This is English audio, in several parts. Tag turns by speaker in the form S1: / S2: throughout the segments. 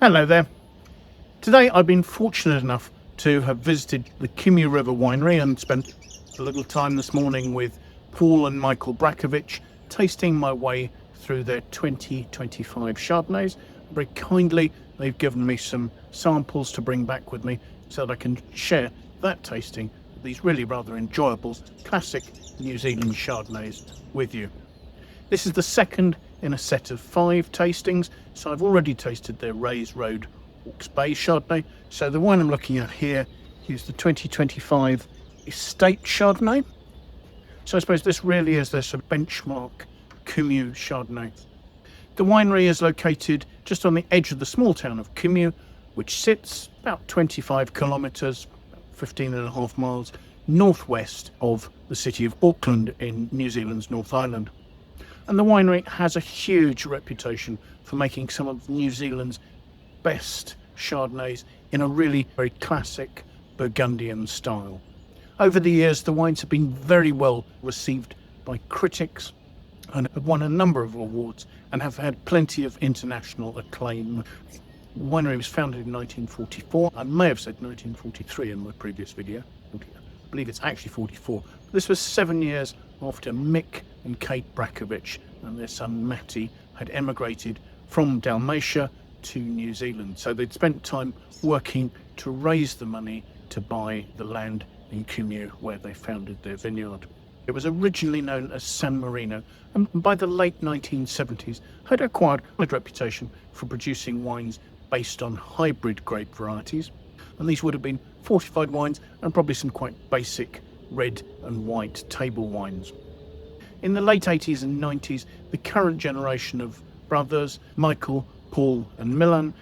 S1: Hello there. Today I've been fortunate enough to have visited the Kumeu River Winery and spent a little time this morning with Paul and Michael Brajkovich tasting my way through their 2025 Chardonnays. Very kindly they've given me some samples to bring back with me so that I can share that tasting of these really rather enjoyable classic New Zealand Chardonnays with you. This is the second in a set of 5 tastings, so I've already tasted their Rays Road Hawke's Bay Chardonnay. So the wine I'm looking at here is the 2025 Estate Chardonnay. So I suppose this really is their sort of benchmark Kumeu Chardonnay. The winery is located just on the edge of the small town of Kumeu, which sits about 25 kilometres, 15.5 miles northwest of the city of Auckland in New Zealand's North Island. And the winery has a huge reputation for making some of New Zealand's best Chardonnays in a really very classic Burgundian style. Over the years, the wines have been very well received by critics and have won a number of awards and have had plenty of international acclaim. The winery was founded in 1944. I may have said 1943 in my previous video. I believe it's actually 44. This was 7 years after Mick and Kate Brajkovich and their son Matty had emigrated from Dalmatia to New Zealand. So they'd spent time working to raise the money to buy the land in Kumeu where they founded their vineyard. It was originally known as San Marino, and by the late 1970s had acquired a reputation for producing wines based on hybrid grape varieties, and these would have been fortified wines and probably some quite basic red and white table wines. In the late 80s and 90s, the current generation of brothers, Michael, Paul and Milan,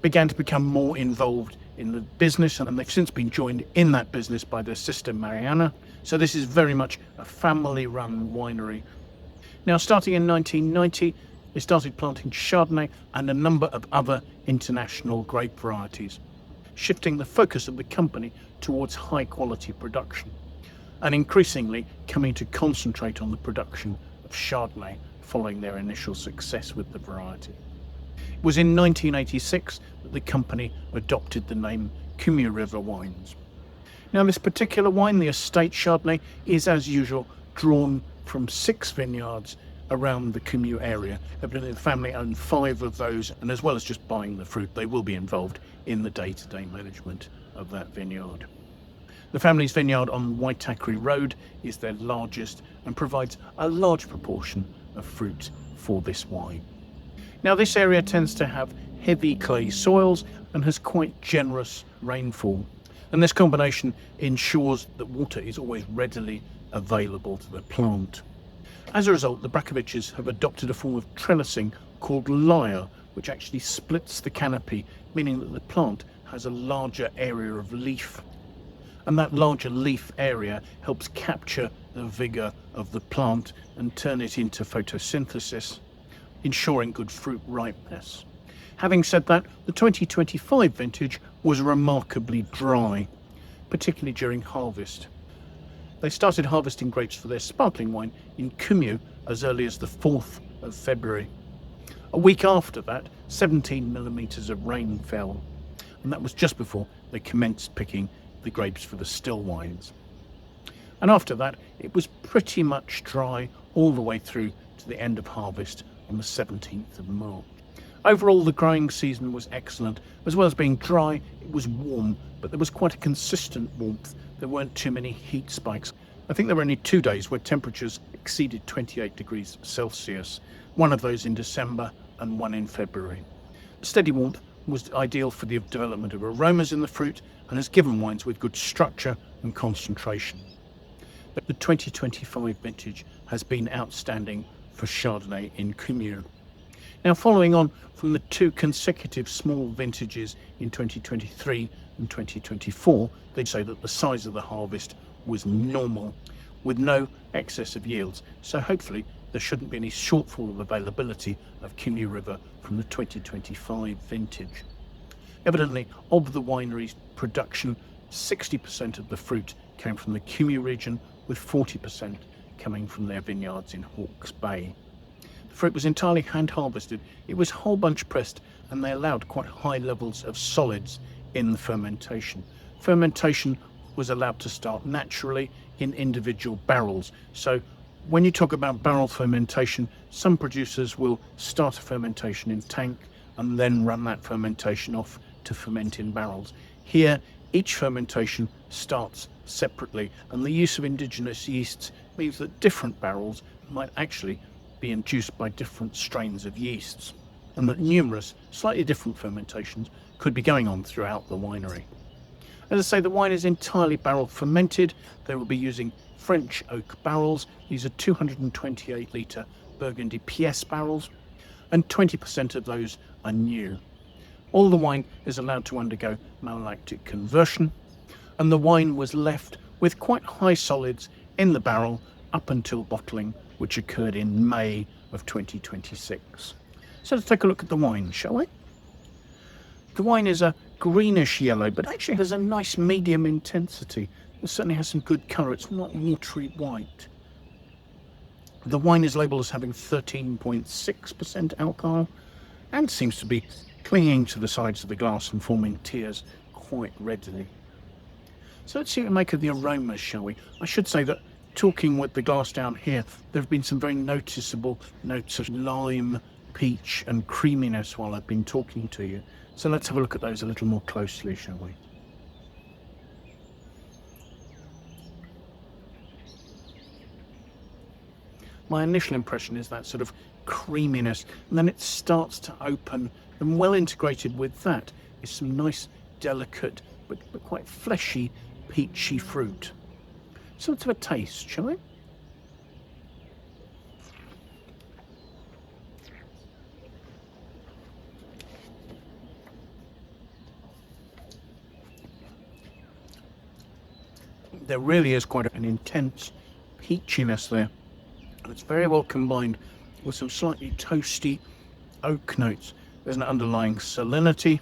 S1: began to become more involved in the business, and they've since been joined in that business by their sister Marijana. So this is very much a family-run winery. Now, starting in 1990, they started planting Chardonnay and a number of other international grape varieties, shifting the focus of the company towards high-quality production, and increasingly coming to concentrate on the production of Chardonnay following their initial success with the variety. It was in 1986 that the company adopted the name Kumeu River Wines. Now, this particular wine, the Estate Chardonnay, is as usual drawn from 6 vineyards around the Kumeu area. Evidently the family own 5 of those, and as well as just buying the fruit, they will be involved in the day-to-day management of that vineyard. The family's vineyard on Waitakere Road is their largest and provides a large proportion of fruit for this wine. Now, this area tends to have heavy clay soils and has quite generous rainfall, and this combination ensures that water is always readily available to the plant. As a result, the Brajkoviches have adopted a form of trellising called Lyre, which actually splits the canopy, meaning that the plant has a larger area of leaf. And that larger leaf area helps capture the vigour of the plant and turn it into photosynthesis, ensuring good fruit ripeness. Having said that, the 2025 vintage was remarkably dry, particularly during harvest. They started harvesting grapes for their sparkling wine in Kumeu as early as the 4th of February. A week after that, 17 millimetres of rain fell, and that was just before they commenced picking the grapes for the still wines. And after that, it was pretty much dry all the way through to the end of harvest on the 17th of March. Overall, the growing season was excellent. As well as being dry, it was warm, but there was quite a consistent warmth. There weren't too many heat spikes. I think there were only 2 days where temperatures exceeded 28 degrees Celsius, one of those in December and one in February. Steady warmth was ideal for the development of aromas in the fruit and has given wines with good structure and concentration. But the 2025 vintage has been outstanding for Chardonnay in Kumeu. Now, following on from the 2 consecutive small vintages in 2023 and 2024, they'd say that the size of the harvest was normal, with no excess of yields. So hopefully there shouldn't be any shortfall of availability of Kumeu River from the 2025 vintage. Evidently, of the winery's production, 60% of the fruit came from the Kumeu region, with 40% coming from their vineyards in Hawke's Bay. The fruit was entirely hand harvested. It was whole bunch pressed, and they allowed quite high levels of solids in the fermentation. Fermentation was allowed to start naturally in individual barrels. So when you talk about barrel fermentation, some producers will start a fermentation in tank and then run that fermentation off to ferment in barrels. Here, each fermentation starts separately, and the use of indigenous yeasts means that different barrels might actually be induced by different strains of yeasts, and that numerous slightly different fermentations could be going on throughout the winery. As I say, the wine is entirely barrel fermented. They will be using French oak barrels. These are 228 litre Burgundy PS barrels, and 20% of those are new. All the wine is allowed to undergo Malolactic conversion, and the wine was left with quite high solids in the barrel up until bottling, which occurred in May of 2026. So let's take a look at the wine, shall we? The wine is a greenish yellow, but actually has a nice medium intensity. It certainly has some good colour. It's not watery white. The wine is labelled as having 13.6% alcohol and seems to be clinging to the sides of the glass and forming tears quite readily. So let's see what we make of the aromas, shall we? I should say that talking with the glass down here, there have been some very noticeable notes of lime, peach and creaminess while I've been talking to you. So let's have a look at those a little more closely, shall we? My initial impression is that sort of creaminess, and then it starts to open, and well integrated with that is some nice, delicate, but quite fleshy, peachy fruit. So let's have a taste, shall we? There really is quite an intense peachiness there. It's very well combined with some slightly toasty oak notes. There's an underlying salinity.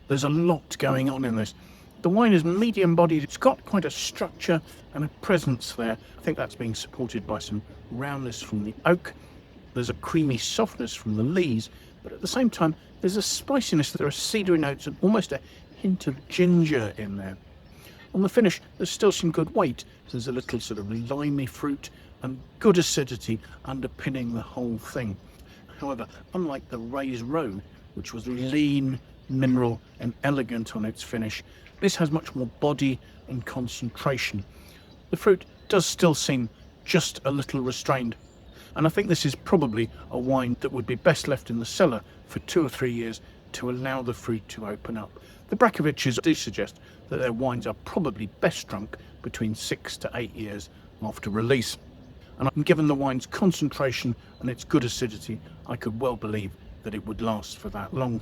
S1: There's a lot going on in this. The wine is medium bodied. It's got quite a structure and a presence there. I think that's being supported by some roundness from the oak. There's a creamy softness from the lees, but at the same time, there's a spiciness. There are cedary notes and almost a hint of ginger in there. On the finish, there's still some good weight. There's a little sort of limey fruit and good acidity underpinning the whole thing. However, unlike the Raised Road, which was lean, mineral and elegant on its finish, this has much more body and concentration. The fruit does still seem just a little restrained, and I think this is probably a wine that would be best left in the cellar for 2 or 3 years to allow the fruit to open up. The Brajkoviches do suggest that their wines are probably best drunk between 6 to 8 years after release. And given the wine's concentration and its good acidity, I could well believe that it would last for that long.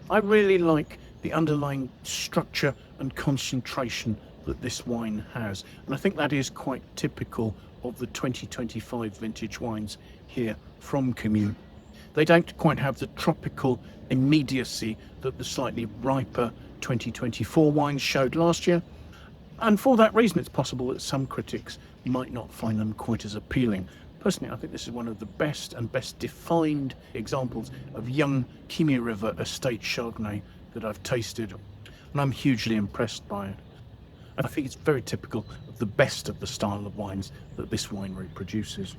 S1: I really like the underlying structure and concentration that this wine has, and I think that is quite typical of the 2025 vintage wines here from Kumeu. They don't quite have the tropical immediacy that the slightly riper 2024 wines showed last year, and for that reason it's possible that some critics might not find them quite as appealing. Personally, I think this is one of the best and best defined examples of young Kumeu River Estate Chardonnay that I've tasted, and I'm hugely impressed by it. And I think it's very typical of the best of the style of wines that this winery produces.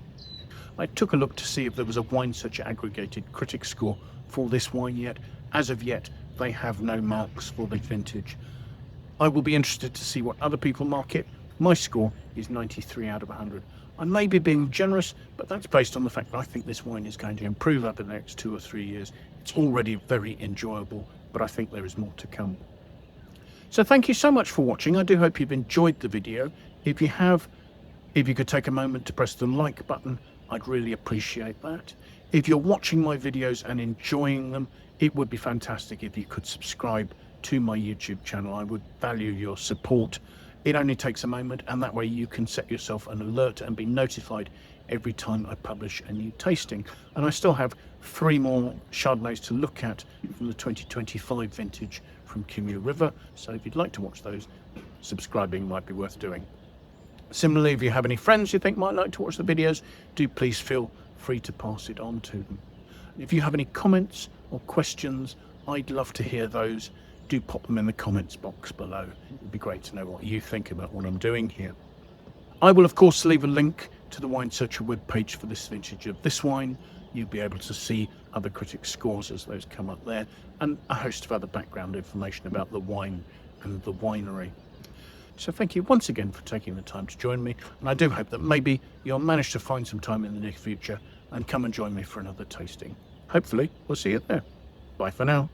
S1: I took a look to see if there was a Wine Search aggregated critic score for this wine yet. As of yet, they have no marks for the vintage. I will be interested to see what other people mark it. My score is 93 out of 100. I may be being generous, but that's based on the fact that I think this wine is going to improve over the next 2 or 3 years. It's already very enjoyable, but I think there is more to come. So thank you so much for watching. I do hope you've enjoyed the video. If you have, if you could take a moment to press the like button, I'd really appreciate that. If you're watching my videos and enjoying them, it would be fantastic if you could subscribe to my YouTube channel. I would value your support. It only takes a moment, and that way you can set yourself an alert and be notified every time I publish a new tasting. And I still have 3 more Chardonnays to look at from the 2025 vintage from Kumeu River. So if you'd like to watch those, subscribing might be worth doing. Similarly, if you have any friends you think might like to watch the videos, do please feel free to pass it on to them. If you have any comments or questions, I'd love to hear those. Do pop them in the comments box below. It'd be great to know what you think about what I'm doing here. I will of course leave a link to the Wine Searcher webpage for this vintage of this wine. You'll be able to see other critics' scores as those come up there, and a host of other background information about the wine and the winery. So thank you once again for taking the time to join me, and I do hope that maybe you'll manage to find some time in the near future and come and join me for another tasting. Hopefully we'll see you there. Bye for now.